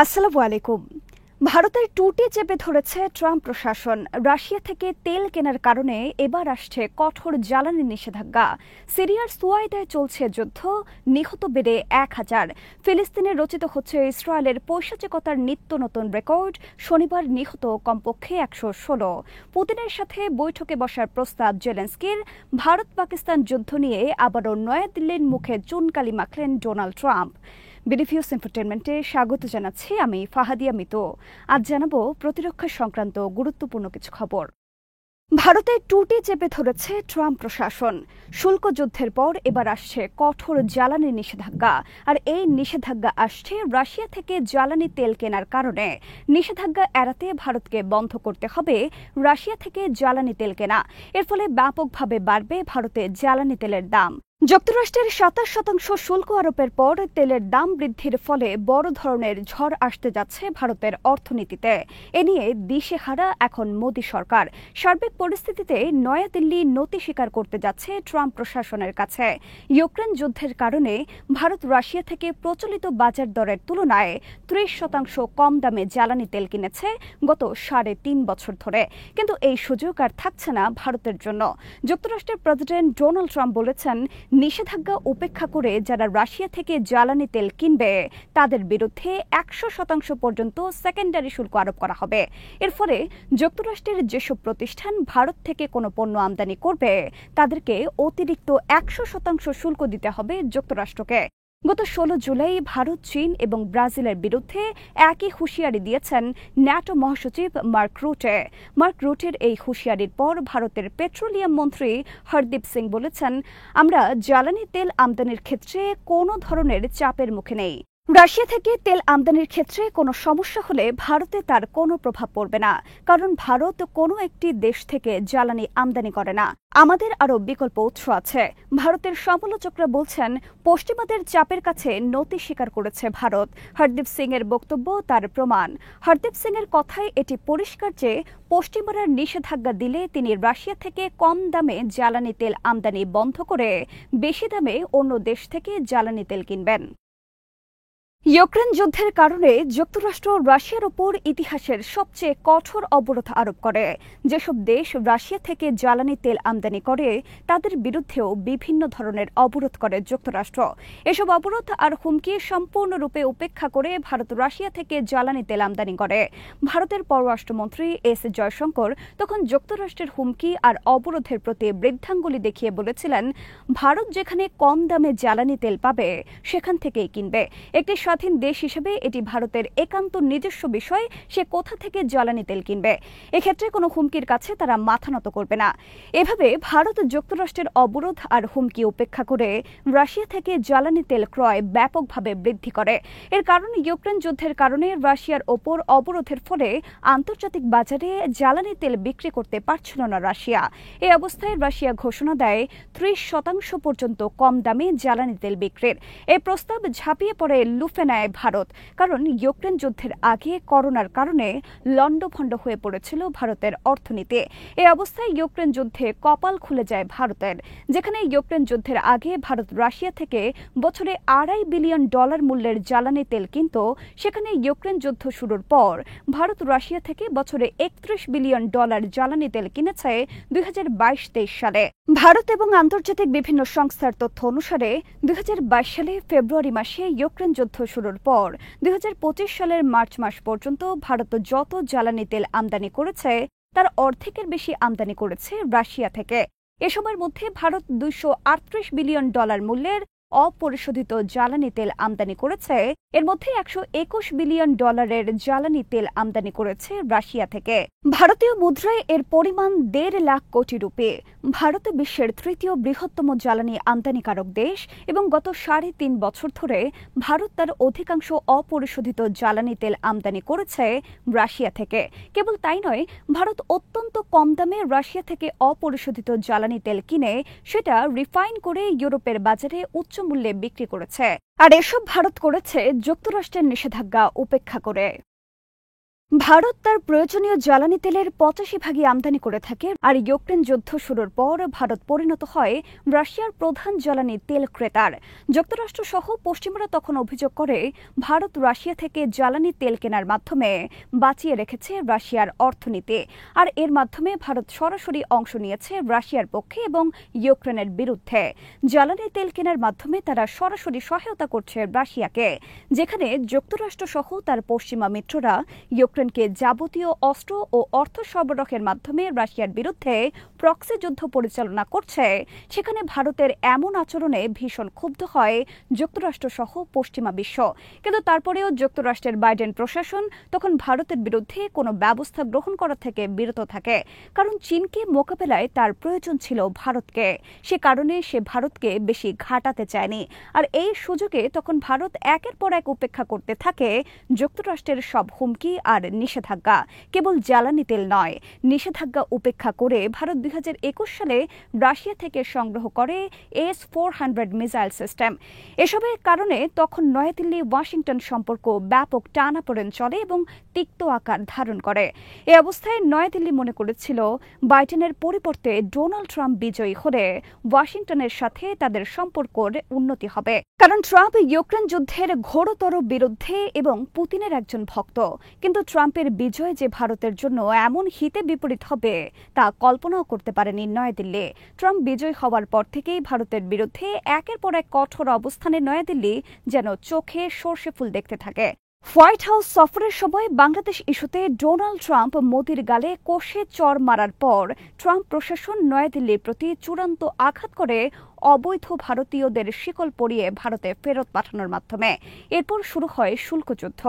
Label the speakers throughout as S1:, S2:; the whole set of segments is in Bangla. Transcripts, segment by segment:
S1: আসসালামু আলাইকুম। ভারতের টুটি চেপে ধরেছে ট্রাম্প প্রশাসন। রাশিয়া থেকে তেল কেনার কারণে এবার আসছে কঠোর জ্বালানি নিষেধাজ্ঞা। সিরিয়ার সুয়াইদায় চলছে যুদ্ধ, নিহত বেড়ে ১,০০০। ফিলিস্তিনে রচিত হচ্ছে ইসরায়েলের পৈশাচিকতার নিত্য নতুন রেকর্ড। শনিবার নিহত কমপক্ষে ১১৬। পুতিনের সাথে বৈঠকে বসার প্রস্তাব জেলেনস্কির। ভারত পাকিস্তান যুদ্ধ নিয়ে আবারও নয়াদিল্লির মুখে চুনকালি মাখলেন ডোনাল্ড ট্রাম্প। বিডিভিউস এন্টারটেইনমেন্টে স্বাগত জানাচ্ছি আমি ফাহাদিয়া মিতু। আজ জানাবো প্রতিরক্ষা সংক্রান্ত গুরুত্বপূর্ণ কিছু খবর। ভারতে টুটি চেপে ধরেছে ট্রাম্প প্রশাসন। শুল্ক যুদ্ধের পর এবার আসছে কঠোর জ্বালানি নিষেধাজ্ঞা। আর এই নিষেধাজ্ঞা আসছে রাশিয়া থেকে জ্বালানি তেল কেনার কারণে। নিষেধাজ্ঞা এড়াতে ভারতকে বন্ধ করতে হবে রাশিয়া থেকে জ্বালানি তেল কেনা। এর ফলে ব্যাপকভাবে বাড়বে ভারতে জ্বালানি তেলের দাম। যুক্তরাষ্ট্রের ২৭% শুল্ক আরোপের পর তেলের দাম বৃদ্ধির ফলে বড় ধরনের ঝড় আসতে যাচ্ছে ভারতের অর্থনীতিতে। এ নিয়ে দিশেহারা এখন মোদি সরকার। সার্বিক পরিস্থিতিতে নয়াদিল্লি নতি স্বীকার করতে যাচ্ছে ট্রাম্প প্রশাসনের কাছে। ইউক্রেন যুদ্ধের কারণে ভারত রাশিয়া থেকে প্রচলিত বাজার দরের তুলনায় ৩০% কম দামে জ্বালানি তেল কিনেছে গত ৩.৫ বছর ধরে। কিন্তু এই সুযোগ আর থাকছে না ভারতের জন্য। যুক্তরাষ্ট্রের প্রেসিডেন্ট ডোনাল্ড ট্রাম্প বলেছেন, নিষেধাজ্ঞা উপেক্ষা করে যারা রাশিয়া থেকে জ্বালানি তেল কিনবে তাদের বিরুদ্ধে ১০০% পর্যন্ত সেকেন্ডারি শুল্ক আরোপ করা হবে। এর ফলে যুক্তরাষ্ট্রের যেসব প্রতিষ্ঠান ভারত থেকে কোনো পণ্য আমদানি করবে তাদেরকে অতিরিক্ত ১০০% শুল্ক দিতে হবে যুক্তরাষ্ট্রকে। গত ১৬ জুলাই ভারত, চীন এবং ব্রাজিলের বিরুদ্ধে একই হুঁশিয়ারি দিয়েছেন ন্যাটো মহাসচিব মার্ক রুটে। মার্ক রুটের এই হুঁশিয়ারির পর ভারতের পেট্রোলিয়াম মন্ত্রী হরদীপ সিং বলেছেন, আমরা জ্বালানি তেল আমদানির ক্ষেত্রে কোনো ধরনের চাপের মুখে নেই। রাশিয়া থেকে তেল আমদানির ক্ষেত্রে কোনো সমস্যা হলে ভারতে তার কোনো প্রভাব পড়বে না, কারণ ভারত কোনো একটি দেশ থেকে জ্বালানি আমদানি করে না। আমাদের আরও বিকল্প উৎস আছে। ভারতের সমালোচকরা বলছেন, পশ্চিমাদের চাপের কাছে নতি স্বীকার করেছে ভারত। হরদীপ সিং এর বক্তব্য তার প্রমাণ। হরদীপ সিং এর কথায় এটি পরিষ্কার যে পশ্চিমারা নিষেধাজ্ঞা দিলে তিনি রাশিয়া থেকে কম দামে জ্বালানি তেল আমদানি বন্ধ করে বেশি দামে অন্য দেশ থেকে জ্বালানি তেল কিনবেন। ইউক্রেন যুদ্ধের কারণে যুক্তরাষ্ট্র রাশিয়ার ওপর ইতিহাসের সবচেয়ে কঠোর অবরোধ আরোপ করে। যেসব দেশ রাশিয়া থেকে জ্বালানি তেল আমদানি করে তাদের বিরুদ্ধেও বিভিন্ন ধরনের অবরোধ করে যুক্তরাষ্ট্র। এসব অবরোধ আর হুমকি সম্পূর্ণরূপে উপেক্ষা করে ভারত রাশিয়া থেকে জ্বালানি তেল আমদানি করে। ভারতের পররাষ্ট্রমন্ত্রী এস জয়শঙ্কর তখন যুক্তরাষ্ট্রের হুমকি আর অবরোধের প্রতি বৃদ্ধাঙ্গুলি দেখিয়ে বলেছিলেন, ভারত যেখানে কম দামে জ্বালানি তেল পাবে সেখান থেকেই কিনবে। একটি স্বাধীন দেশ হিসেবে এটি ভারতের একান্ত নিজস্ব বিষয় সে কোথা থেকে জ্বালানি তেল কিনবে। এক্ষেত্রে কোনো হুমকির কাছে তারা মাথা নত করবে না। এভাবে ভারত যুক্তরাষ্ট্রের অবরোধ আর হুমকি উপেক্ষা করে রাশিয়া থেকে জ্বালানি তেল ক্রয় ব্যাপকভাবে বৃদ্ধি করে। এর কারণ ইউক্রেন যুদ্ধের কারণে রাশিয়ার ওপর অবরোধের ফলে আন্তর্জাতিক বাজারে জ্বালানি তেল বিক্রি করতে পারছিল না রাশিয়া। এই অবস্থায় রাশিয়া ঘোষণা দেয় ৩০% পর্যন্ত কম দামে জ্বালানি তেল বিক্রির। এই প্রস্তাব ঝাঁপিয়ে পড়ে লুফে নেয় ভারত, কারণ ইউক্রেন যুদ্ধের আগে করোনার কারণে লণ্ডভণ্ড হয়ে পড়েছিল ভারতের অর্থনীতি। এই অবস্থায় ইউক্রেন যুদ্ধে কপাল খুলে যায় ভারতের। যেখানে ইউক্রেন যুদ্ধের আগে ভারত রাশিয়া থেকে বছরে $২.৫ বিলিয়ন মূল্যের জ্বালানি তেল কিনত, সেখানে ইউক্রেন যুদ্ধ শুরুর পর ভারত রাশিয়া থেকে বছরে $৩১ বিলিয়ন জ্বালানি তেল কিনেছে ২০২২-২৩ সালে। ভারত এবং আন্তর্জাতিক বিভিন্ন সংস্থার তথ্য অনুসারে ২০২২ সালে ফেব্রুয়ারি মাসে ইউক্রেন যুদ্ধ শুরুর পর ২০২৫ সালের মার্চ মাস পর্যন্ত ভারত যত জ্বালানি তেল আমদানি করেছে তার অর্ধেকের বেশি আমদানি করেছে রাশিয়া থেকে। এ সময়ের মধ্যে ভারত $২৩৮ বিলিয়ন মূল্যের অপরিশোধিত জ্বালানি তেল আমদানি করেছে। এর মধ্যে $১২১ বিলিয়ন জ্বালানি তেল আমদানি করেছে রাশিয়া থেকে। ভারতীয় মুদ্রায় এর পরিমাণ ১.৫ লাখ কোটি রুপি। ভারত বিশ্বের তৃতীয় বৃহত্তম জ্বালানি আমদানিকারক দেশ এবং গত ৩.৫ বছর ধরে ভারত তার অধিকাংশ অপরিশোধিত জ্বালানি তেল আমদানি করেছে রাশিয়া থেকে। কেবল তাই নয়, ভারত অত্যন্ত কম দামে রাশিয়া থেকে অপরিশোধিত জ্বালানি তেল কিনে সেটা রিফাইন করে ইউরোপের বাজারে উচ্চ মূল্যে বিক্রি করেছে। আর এসব ভারত করেছে যুক্তরাষ্ট্রের নিষেধাজ্ঞা উপেক্ষা করে। ভারত তার প্রয়োজনীয় জ্বালানি তেলের ৮৫% আমদানি করে থাকে, আর ইউক্রেন যুদ্ধ শুরুর পর ভারত পরিণত হয় রাশিয়ার প্রধান জ্বালানি তেল ক্রেতার। যুক্তরাষ্ট্র সহ পশ্চিমারা তখন অভিযোগ করে ভারত রাশিয়া থেকে জ্বালানি তেল কেনার মাধ্যমে বাঁচিয়ে রেখেছে রাশিয়ার অর্থনীতি, আর এর মাধ্যমে ভারত সরাসরি অংশ নিয়েছে রাশিয়ার পক্ষে এবং ইউক্রেনের বিরুদ্ধে। জ্বালানি তেল কেনার মাধ্যমে তারা সরাসরি সহায়তা করছে রাশিয়াকে, যেখানে যুক্তরাষ্ট্র সহ তার পশ্চিমা মিত্ররা ইউক্রেনকে যাবতীয় অস্ত্র ও অর্থ সরবরাহের মাধ্যমে রাশিয়ার বিরুদ্ধে প্রক্সি যুদ্ধ পরিচালনা করছে। সেখানে ভারতের এমন আচরণে ভীষণ ক্ষুব্ধ হয় যুক্তরাষ্ট্র সহ পশ্চিমা বিশ্ব। কিন্তু তারপরেও যুক্তরাষ্ট্রের বাইডেন প্রশাসন তখন ভারতের বিরুদ্ধে কোনো ব্যবস্থা গ্রহণ করা থেকে বিরত থাকে, কারণ চীনকে মোকাবেলায় তার প্রয়োজন ছিল ভারতকে। সে কারণে সে ভারতকে বেশি ঘাটাতে চায়নি, আর এই সুযোগে তখন ভারত একের পর এক উপেক্ষা করতে থাকে যুক্তরাষ্ট্রের সব হুমকি আর নিষেধাজ্ঞা। কেবল জ্বালানি তেল নয়, নিষেধাজ্ঞা উপেক্ষা করে ভারত ২০২১ সালে রাশিয়া থেকে সংগ্রহ করে S-400 মিসাইল সিস্টেম। এসবের কারণে তখন নয়াদিল্লি ওয়াশিংটন সম্পর্ক ব্যাপক টানাপোড়েন চলে এবং তিক্ত আকার ধারণ করে। এ অবস্থায় নয়াদিল্লি মনে করেছিল বাইডেনের পরিবর্তে ডোনাল্ড ট্রাম্প বিজয়ী হলে ওয়াশিংটনের সাথে তাদের সম্পর্কের উন্নতি হবে, কারণ ট্রাম্প ইউক্রেন যুদ্ধের ঘোরতর বিরুদ্ধে এবং পুতিনের একজন ভক্ত। কিন্তু ট্রাম্পের বিজয় যে ভারতের জন্য এমন হিতে বিপরীত হবে তা কল্পনাও করতে পারেনি নয়াদিল্লি। ট্রাম্প বিজয় হওয়ার পর থেকেই ভারতের বিরুদ্ধে একের পর এক কঠোর অবস্থানে নয়াদিল্লি যেন চোখে সর্ষে ফুল দেখতে থাকে। হোয়াইট হাউস সফরের সময় বাংলাদেশ ইস্যুতে ডোনাল্ড ট্রাম্প মোদির গালে কষে চড় মারার পর ট্রাম্প প্রশাসন নয়াদিল্লির প্রতি চূড়ান্ত আঘাত করে অবৈধ ভারতীয়দের শিকল পরিয়ে ভারতে ফেরত পাঠানোর মাধ্যমে। এরপর শুরু হয় শুল্কযুদ্ধ।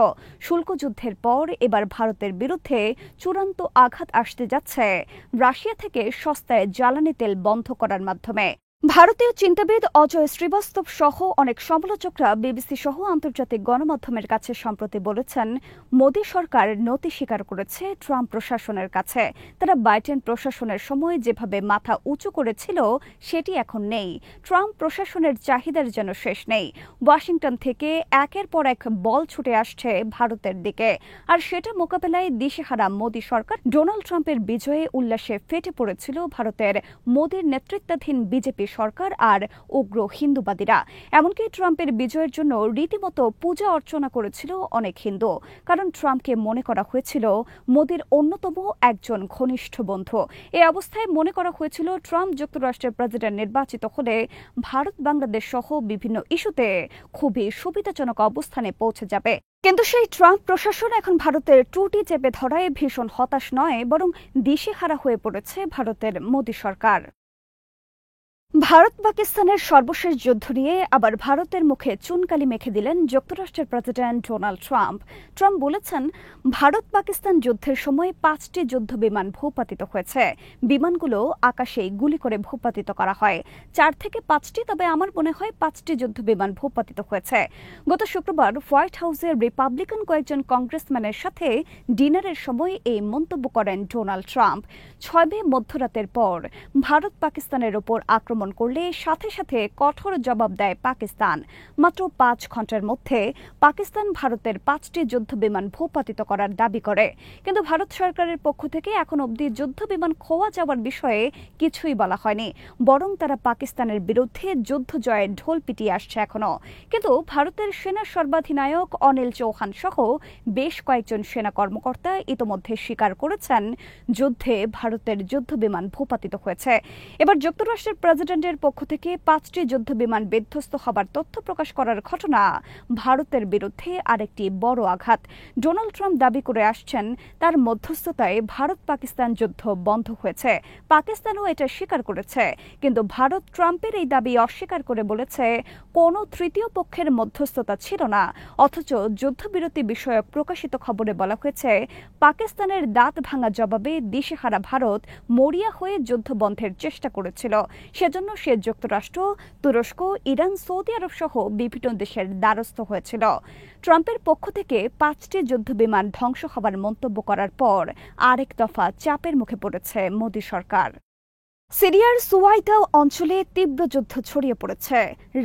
S1: শুল্কযুদ্ধের পর এবার ভারতের বিরুদ্ধে চূড়ান্ত আঘাত আসতে যাচ্ছে রাশিয়া থেকে সস্তায় জ্বালানি তেল বন্ধ করার মাধ্যমে। ভারতীয় চিন্তাবিদ অজয় শ্রীবাস্তব সহ অনেক সমালোচকরা বিবিসি সহ আন্তর্জাতিক গণমাধ্যমের কাছে সম্প্রতি বলেছেন, মোদী সরকার নতি স্বীকার করেছে ট্রাম্প প্রশাসনের কাছে। তারা বাইডেন প্রশাসনের সময় যেভাবে মাথা উঁচু করেছিল সেটি এখন নেই। ট্রাম্প প্রশাসনের চাহিদার যেন শেষ নেই। ওয়াশিংটন থেকে একের পর এক বল ছুটে আসছে ভারতের দিকে, আর সেটা মোকাবেলায় দিশেহারা মোদী সরকার। ডোনাল্ড ট্রাম্পের বিজয়ে উল্লাসে ফেটে পড়েছিল ভারতের মোদীর নেতৃত্বাধীন বিজেপি সরকার আর উগ্র হিন্দুবাদীরা। এমনকি ট্রাম্পের বিজয়ের জন্য রীতিমতো পূজা অর্চনা করেছিল অনেক হিন্দু, কারণ ট্রাম্পকে মনে করা হয়েছিল মোদির অন্যতম একজন ঘনিষ্ঠ বন্ধু। এই অবস্থায় মনে করা হয়েছিল ট্রাম্প যুক্তরাষ্ট্রের প্রেসিডেন্ট নির্বাচিত হলে ভারত বাংলাদেশ সহ বিভিন্ন ইস্যুতে খুবই সুবিধাজনক অবস্থানে পৌঁছে যাবে। কিন্তু সেই ট্রাম্প প্রশাসন এখন ভারতের ত্রুটি চেপে ধরায় ভীষণ হতাশ নয়, বরং দিশেহারা হয়ে পড়েছে ভারতের মোদী সরকার। ভারত পাকিস্তানের সর্বশেষ যুদ্ধ নিয়ে আবার ভারতের মুখে চুনকালি মেখে দিলেন যুক্তরাষ্ট্রের প্রেসিডেন্ট ডোনাল্ড ট্রাম্প। ট্রাম্প বলেছেন, ভারত পাকিস্তান যুদ্ধের সময় ৫টি যুদ্ধ বিমান ভূপাতিত হয়েছে। বিমানগুলো আকাশেই গুলি করে ভূপাতিত করা হয়। ৪ থেকে ৫টি, তবে আমার মনে হয় ৫টি যুদ্ধ বিমান ভূপাতিত হয়েছে। গত শুক্রবার হোয়াইট হাউসের রিপাবলিকান কয়েকজন কংগ্রেসম্যানের সাথে ডিনারের সময় এই মন্তব্য করেন ডোনাল্ড ট্রাম্প। ৬ মে মধ্যরাতের পর ভারত পাকিস্তানের ওপর আক্রমণ করলে সাথে সাথে কঠোর জবাব দেয় পাকিস্তান। মাত্র ৫ ঘন্টার মধ্যে পাকিস্তান ভারতের ৫টি যুদ্ধ বিমান ভূপাতিত করার দাবি করে। কিন্তু ভারত সরকারের পক্ষ থেকে এখন অবধি যুদ্ধ বিমান খোয়া যাওয়ার বিষয়ে কিছুই বলা হয়নি, বরং তারা পাকিস্তানের বিরুদ্ধে যুদ্ধ জয়ের ঢোল পিটিয়ে আসছে এখনো। কিন্তু ভারতের সেনা সর্বাধিনায়ক অনিল চৌহান সহ বেশ কয়েকজন সেনা কর্মকর্তা ইতোমধ্যে স্বীকার করেছেন যুদ্ধে ভারতের যুদ্ধ বিমান ভূপাতিত হয়েছে। এবার যুক্তরাষ্ট্রের প্রেসিডেন্টের পক্ষ থেকে ৫টি যুদ্ধ বিমান বিধ্বস্ত হবার তথ্য প্রকাশ করার ঘটনা ভারতের বিরুদ্ধে আরেকটি বড় আঘাত। ডোনাল্ড ট্রাম্প দাবি করে আসছেন তার মধ্যস্থতায় ভারত পাকিস্তান যুদ্ধ বন্ধ হয়েছে। পাকিস্তানও এটা স্বীকার করেছে, কিন্তু ভারত ট্রাম্পের এই দাবি অস্বীকার করে বলেছে কোনো তৃতীয় পক্ষের মধ্যস্থতা ছিল না। অথচ যুদ্ধবিরতি বিষয়ক প্রকাশিত খবরে বলা হয়েছে, পাকিস্তানের দাঁত ভাঙা জবাবে দিশেহারা ভারত মরিয়া হয়ে যুদ্ধ বন্ধের চেষ্টা করেছিল। সেজন্য সে যুক্তরাষ্ট্র, তুরস্ক, ইরান, সৌদি আরব সহ বিভিন্ন দেশের দ্বারস্থ হয়েছিল। ট্রাম্পের পক্ষ থেকে ৫টি যুদ্ধবিমান ধ্বংস হবার মন্তব্য করার পর আরেক দফা চাপের মুখে পড়েছে মোদী সরকার। সিরিয়ার সুয়াইদা অঞ্চলে তীব্র যুদ্ধ ছড়িয়ে পড়েছে।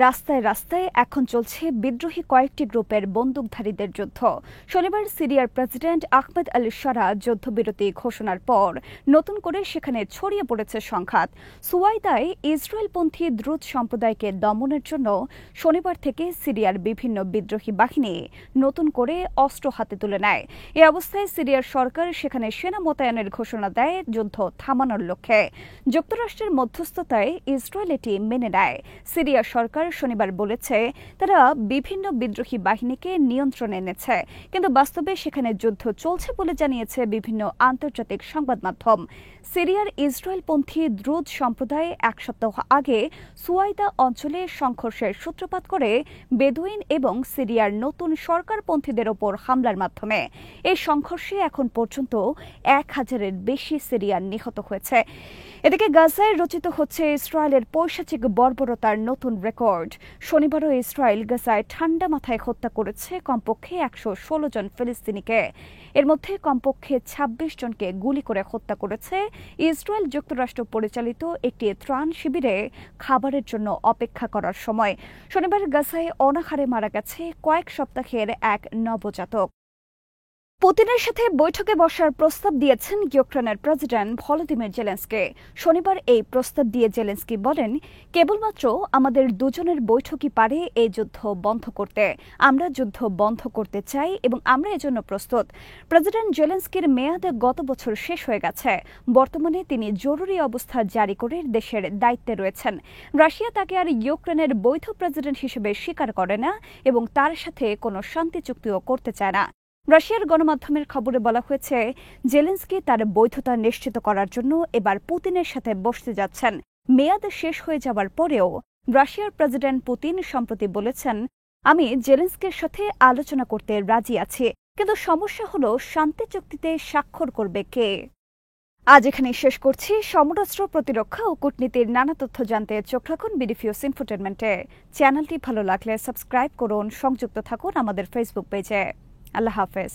S1: রাস্তায় রাস্তায় এখন চলছে বিদ্রোহী কয়েকটি গ্রুপের বন্দুকধারীদের যুদ্ধ। শনিবার সিরিয়ার প্রেসিডেন্ট আহমেদ আল শারা যুদ্ধবিরতি ঘোষণার পর নতুন করে সেখানে ছড়িয়ে পড়েছে সংঘাত। সুয়াইদায় ইসরায়েলপন্থী দ্রুত সম্প্রদায়কে দমনের জন্য শনিবার থেকে সিরিয়ার বিভিন্ন বিদ্রোহী বাহিনী নতুন করে অস্ত্র হাতে তুলে নেয়। এ অবস্থায় সিরিয়ার সরকার সেখানে সেনা মোতায়েনের ঘোষণা দেয় যুদ্ধ থামানোর লক্ষ্যে। যুক্তরাষ্ট্রের মধ্যস্থতায় ইসরায়েল এটি মেনে নেয়। সিরিয়া সরকার শনিবার বলেছে তারা বিভিন্ন বিদ্রোহী বাহিনীকে নিয়ন্ত্রণে এনেছে, কিন্তু বাস্তবে সেখানে যুদ্ধ চলছে বলে জানিয়েছে বিভিন্ন আন্তর্জাতিক সংবাদ মাধ্যম। সিরিয়ার ইসরায়েলপন্থী দ্রুজ সম্প্রদায় এক সপ্তাহ আগে সুয়াইদা অঞ্চলে সংঘর্ষের সূত্রপাত করে বেদুইন এবং সিরিয়ার নতুন সরকারপন্থীদের ওপর হামলার মাধ্যমে। এই সংঘর্ষে এখন পর্যন্ত 1000-এর বেশি সিরিয়ান নিহত হয়েছে। এদিকে গাজায় রচিত হচ্ছে ইসরায়েলের পৈশাচিক বর্বরতার নতুন রেকর্ড। শনিবারও ইসরায়েল গাজায় ঠান্ডা মাথায় হত্যা করেছে কমপক্ষে 116 জন ফিলিস্তিনিকে। এর মধ্যে কমপক্ষে 26 জনকে গুলি করে হত্যা করেছে ইসরায়েল যুক্তরাষ্ট্র পরিচালিত একটি ত্রাণ শিবিরে খাবারের জন্য অপেক্ষা করার সময়। শনিবার গাজায় অনাহারে মারা গেছে কয়েক সপ্তাহের এক নবজাতক। পুতিনের সাথে বৈঠকে বসার প্রস্তাব দিয়েছেন ইউক্রেনের প্রেসিডেন্ট ভলোদিমির জেলেনস্কি। শনিবার এই প্রস্তাব দিয়ে জেলেনস্কি বলেন, কেবলমাত্র আমাদের দুজনের বৈঠকই পারে এই যুদ্ধ বন্ধ করতে। আমরা যুদ্ধ বন্ধ করতে চাই এবং আমরা এজন্য প্রস্তুত। প্রেসিডেন্ট জেলেনস্কির মেয়াদ গত বছর শেষ হয়ে গেছে। বর্তমানে তিনি জরুরি অবস্থা জারি করে দেশের দায়িত্বে রয়েছেন। রাশিয়া তাকে আর ইউক্রেনের বৈধ প্রেসিডেন্ট হিসেবে স্বীকার করে না এবং তার সাথে কোনো শান্তি চুক্তিও করতে চায় না। রাশিয়ার গণমাধ্যমের খবরে বলা হয়েছে, জেলেনস্কি তার বৈধতা নিশ্চিত করার জন্য এবার পুতিনের সাথে বসতে যাচ্ছেন। মেয়াদ শেষ হয়ে যাওয়ার পরেও রাশিয়ার প্রেসিডেন্ট পুতিন সম্প্রতি বলেছেন, আমি জেলেনস্কির সাথে আলোচনা করতে রাজি আছি, কিন্তু সমস্যা হলো শান্তি চুক্তিতে স্বাক্ষর করবে কে। আজ এখানে শেষ করছি। সমরাস্ত্র, প্রতিরক্ষা ও কূটনীতির নানা তথ্য জানতে চোখ রাখুন বিডিফিউজ ইনফোটেনমেন্টে। চ্যানেলটি ভালো লাগলে সাবস্ক্রাইব করুন, সংযুক্ত থাকুন আমাদের ফেসবুক পেজে। আল্লাহ হাফেজ।